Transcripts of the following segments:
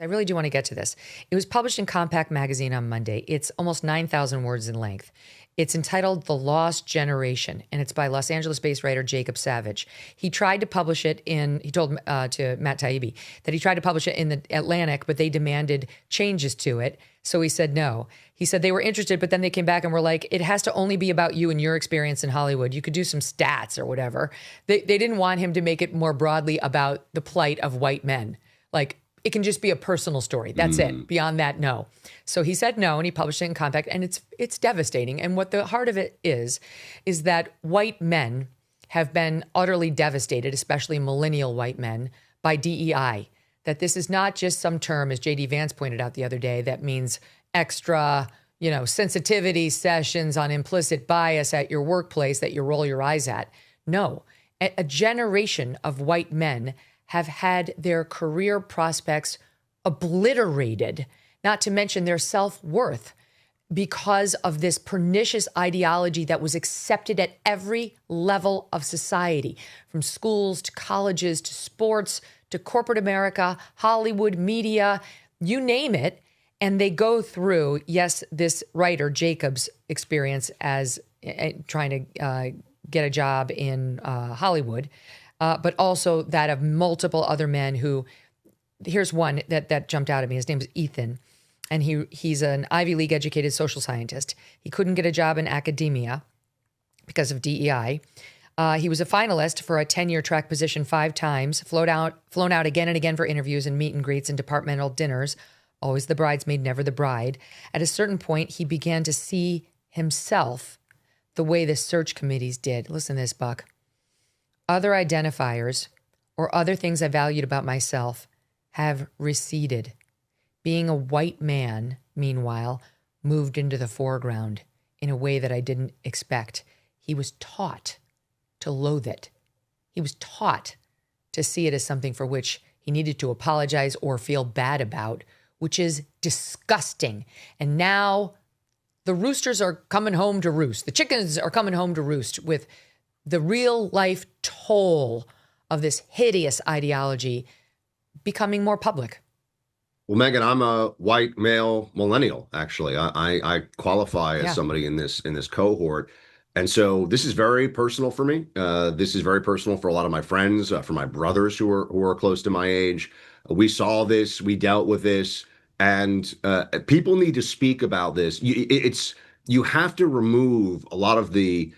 I really do want to get to this. It was published in Compact Magazine on Monday. It's almost 9,000 words in length. It's entitled The Lost Generation, and it's by Los Angeles-based writer Jacob Savage. He tried to publish it he told to Matt Taibbi that he tried to publish it in the Atlantic, but they demanded changes to it. So he said no. He said they were interested, but then they came back and were like, it has to only be about you and your experience in Hollywood. You could do some stats or whatever. They didn't want him to make it more broadly about the plight of white men. Like, it can just be a personal story. That's it. Beyond that, no. So he said no, and he published it in Compact, and it's devastating. And what the heart of it is that white men have been utterly devastated, especially millennial white men, by DEI. That this is not just some term, as J.D. Vance pointed out the other day, that means extra, sensitivity sessions on implicit bias at your workplace that you roll your eyes at. No, a generation of white men have had their career prospects obliterated, not to mention their self-worth, because of this pernicious ideology that was accepted at every level of society, from schools to colleges to sports to corporate America, Hollywood, media, you name it. And they go through, yes, this writer, Jacob's experience as trying to get a job in Hollywood, but also that of multiple other men who, here's one that jumped out at me. His name is Ethan, and he's an Ivy League educated social scientist. He couldn't get a job in academia because of DEI. He was a finalist for a tenure track position 5 times, flown out again and again for interviews and meet and greets and departmental dinners, always the bridesmaid, never the bride. At a certain point, he began to see himself the way the search committees did. Listen to this, Buck. Other identifiers or other things I valued about myself have receded. Being a white man, meanwhile, moved into the foreground in a way that I didn't expect. He was taught to loathe it. He was taught to see it as something for which he needed to apologize or feel bad about, which is disgusting. And now the roosters are coming home to roost. The chickens are coming home to roost with the real life toll of this hideous ideology becoming more public. Well, Megyn, I'm a white male millennial, actually. I qualify as somebody in this cohort. And so this is very personal for me. This is very personal for a lot of my friends, for my brothers who are close to my age. We saw this, we dealt with this, and people need to speak about this. You have to remove a lot of the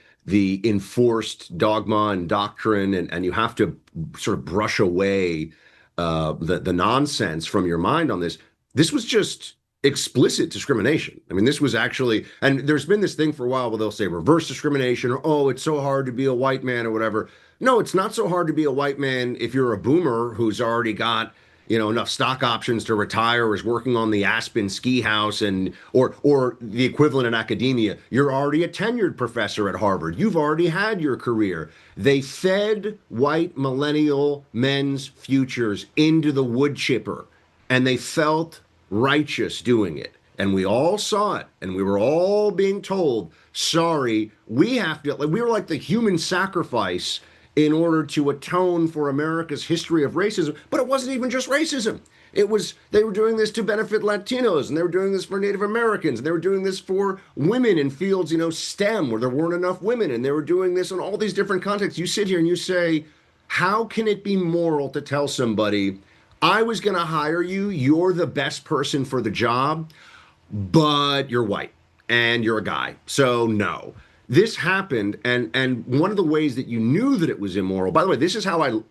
enforced dogma and doctrine, and you have to sort of brush away the nonsense from your mind on this. This was just explicit discrimination. I mean, this was actually, and there's been this thing for a while where they'll say reverse discrimination, or, oh, it's so hard to be a white man or whatever. No, it's not so hard to be a white man if you're a boomer who's already got, enough stock options to retire, or is working on the Aspen ski house, or the equivalent in academia. You're already a tenured professor at Harvard. You've already had your career. They fed white millennial men's futures into the wood chipper, and they felt righteous doing it. And we all saw it, and we were all being told, sorry, we have to, we were like the human sacrifice in order to atone for America's history of racism. But it wasn't even just racism. It was, they were doing this to benefit Latinos, and they were doing this for Native Americans, and they were doing this for women in fields, STEM, where there weren't enough women, and they were doing this in all these different contexts. You sit here and you say, how can it be moral to tell somebody, I was going to hire you, you're the best person for the job, but you're white and you're a guy, so no. This happened, and one of the ways that you knew that it was immoral, by the way, this is how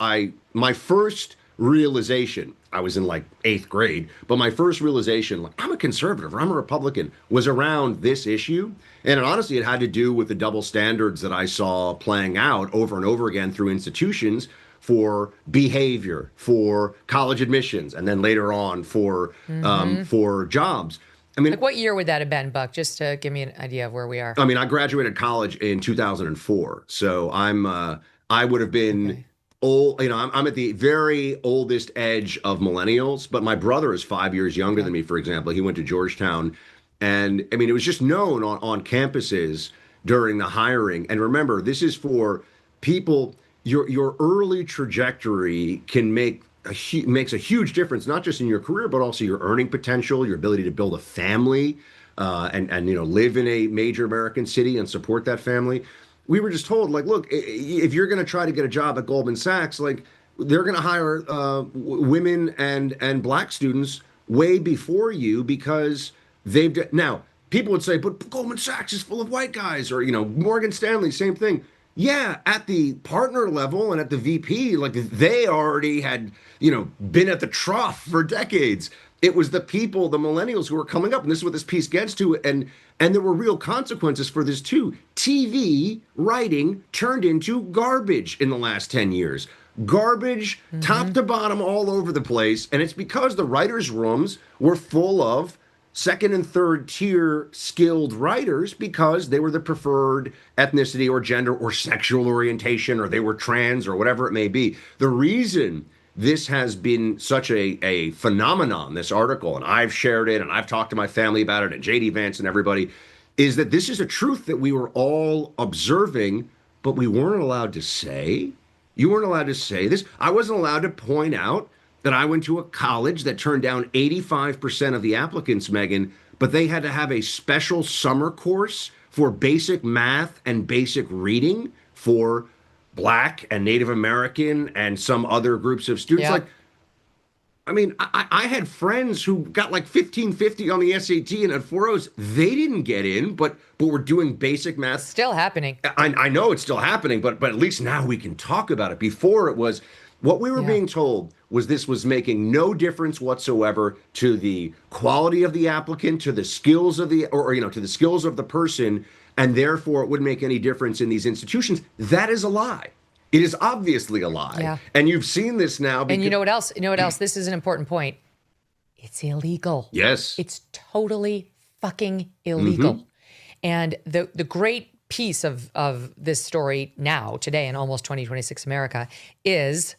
my first realization, I was in like 8th grade, but my first realization, like, I'm a conservative or I'm a Republican, was around this issue. And honestly, it had to do with the double standards that I saw playing out over and over again through institutions for behavior, for college admissions, and then later on for jobs. I mean, like, what year would that have been, Buck? Just to give me an idea of where we are. I mean, I graduated college in 2004, so I would have been old. I'm at the very oldest edge of millennials, but my brother is 5 years younger than me. For example, he went to Georgetown, and I mean, it was just known on campuses during the hiring. And remember, this is for people. Your early trajectory can make makes a huge difference, not just in your career, but also your earning potential, your ability to build a family, and live in a major American city and support that family. We were just told, like, look, if you're going to try to get a job at Goldman Sachs, like, they're going to hire women and black students way before you because now people would say, but Goldman Sachs is full of white guys, or Morgan Stanley, same thing. Yeah, at the partner level and at the VP, like, they already had, been at the trough for decades. It was the people, the millennials, who were coming up, and this is what this piece gets to, and there were real consequences for this too. TV writing turned into garbage in the last 10 years. Garbage, top to bottom, all over the place, and it's because the writers' rooms were full of second and third tier skilled writers because they were the preferred ethnicity or gender or sexual orientation, or they were trans, or whatever it may be. The reason this has been such a phenomenon, this article, and I've shared it and I've talked to my family about it and JD Vance and everybody, is that this is a truth that we were all observing, but we weren't allowed to say. You weren't allowed to say this. I wasn't allowed to point out that I went to a college that turned down 85% of the applicants, Megyn, but they had to have a special summer course for basic math and basic reading for Black and Native American and some other groups of students. Yeah. Like, I mean, I had friends who got like 1550 on the SAT and had 4.0s. They didn't get in, but we're doing basic math. Still happening. I know it's still happening, but at least now we can talk about it. Before, it was what we were being told was this was making no difference whatsoever to the quality of the applicant, to the skills of to the skills of the person, and therefore it wouldn't make any difference in these institutions. That is a lie. It is obviously a lie. Yeah. And you've seen this now. And you know what else? This is an important point. It's illegal. Yes. It's totally fucking illegal. And the great piece of this story now, today, in almost 2026 America is,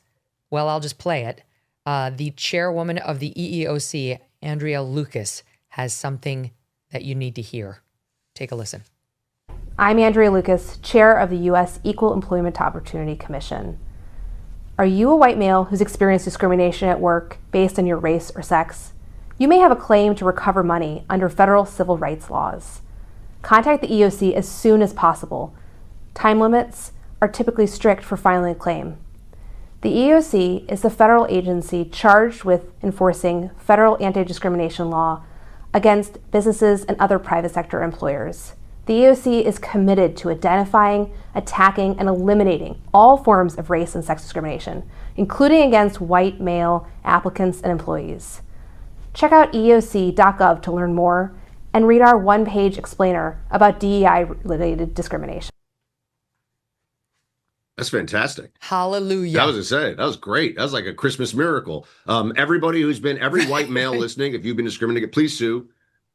well, I'll just play it. The chairwoman of the EEOC, Andrea Lucas, has something that you need to hear. Take a listen. I'm Andrea Lucas, chair of the U.S. Equal Employment Opportunity Commission. Are you a white male who's experienced discrimination at work based on your race or sex? You may have a claim to recover money under federal civil rights laws. Contact the EEOC as soon as possible. Time limits are typically strict for filing a claim. The EEOC is the federal agency charged with enforcing federal anti-discrimination law against businesses and other private sector employers. The EEOC is committed to identifying, attacking, and eliminating all forms of race and sex discrimination, including against white male applicants and employees. Check out eeoc.gov to learn more and read our one-page explainer about DEI-related discrimination. That's fantastic. Hallelujah. That was to say, that was great. That was like a Christmas miracle. Everybody every white male listening, if you've been discriminated, please sue.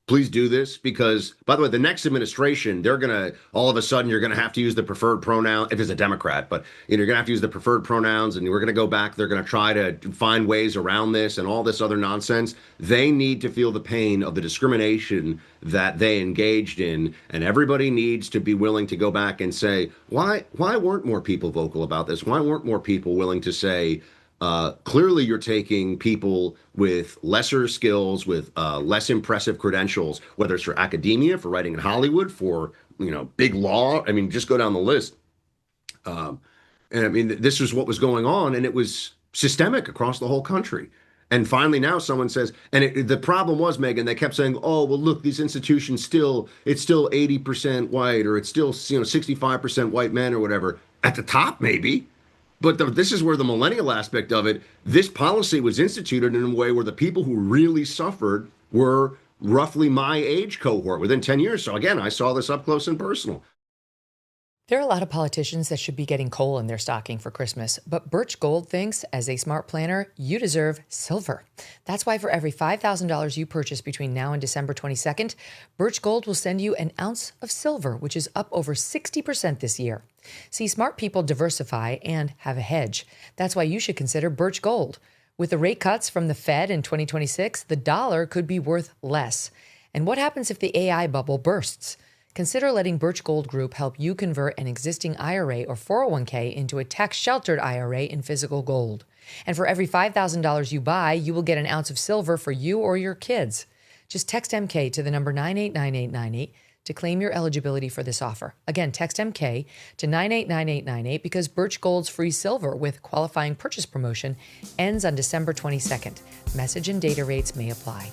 Please do this, because, by the way, the next administration, they're going to, all of a sudden, you're going to have to use the preferred pronoun, if it's a Democrat, but you're going to have to use the preferred pronouns, and we're going to go back. They're going to try to find ways around this and all this other nonsense. They need to feel the pain of the discrimination that they engaged in, and everybody needs to be willing to go back and say, why weren't more people vocal about this? Why weren't more people willing to say, clearly you're taking people with lesser skills, with less impressive credentials, whether it's for academia, for writing in Hollywood, for, big law. I mean, just go down the list. And I mean, this was what was going on, and it was systemic across the whole country. And finally now someone says, and the problem was, Megyn, they kept saying, oh, well, look, these institutions it's still 80% white, or it's still, 65% white men or whatever. At the top, maybe. But this is where the millennial aspect of it, this policy was instituted in a way where the people who really suffered were roughly my age cohort within 10 years. So again, I saw this up close and personal. There are a lot of politicians that should be getting coal in their stocking for Christmas, but Birch Gold thinks, as a smart planner, you deserve silver. That's why for every $5,000 you purchase between now and December 22nd, Birch Gold will send you an ounce of silver, which is up over 60% this year. See, smart people diversify and have a hedge. That's why you should consider Birch Gold. With the rate cuts from the Fed in 2026, the dollar could be worth less. And what happens if the AI bubble bursts? Consider letting Birch Gold Group help you convert an existing IRA or 401k into a tax-sheltered IRA in physical gold. And for every $5,000 you buy, you will get an ounce of silver for you or your kids. Just text MK to the number 989898 to claim your eligibility for this offer. Again, text MK to 989898 because Birch Gold's free silver with qualifying purchase promotion ends on December 22nd. Message and data rates may apply.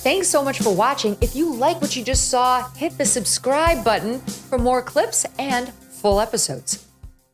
Thanks so much for watching. If you like what you just saw, hit the subscribe button for more clips and full episodes.